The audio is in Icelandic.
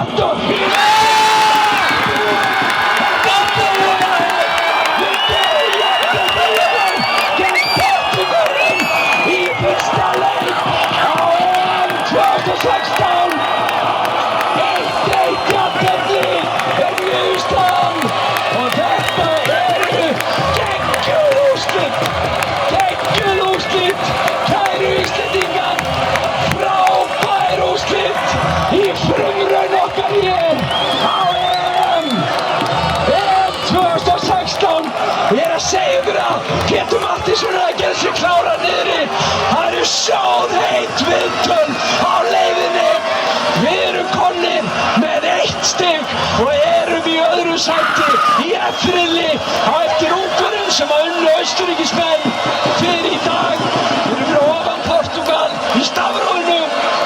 Artur! Í fyrsta leik á EM 2016 1-1 jafntefli er niðurstaðan og þetta eru geggjuð úrslit, kæru Íslendingar, frábær úrslit í frumraun okkar hér á EM 2016. Ég er að segja ykkur að Pétur Matthísson er að gera sig klára niðri. Það eru sjóðheit viðtöl á leiðinni. Við erum komnir með 1 stig og erum í öðru sæti í F-riðli á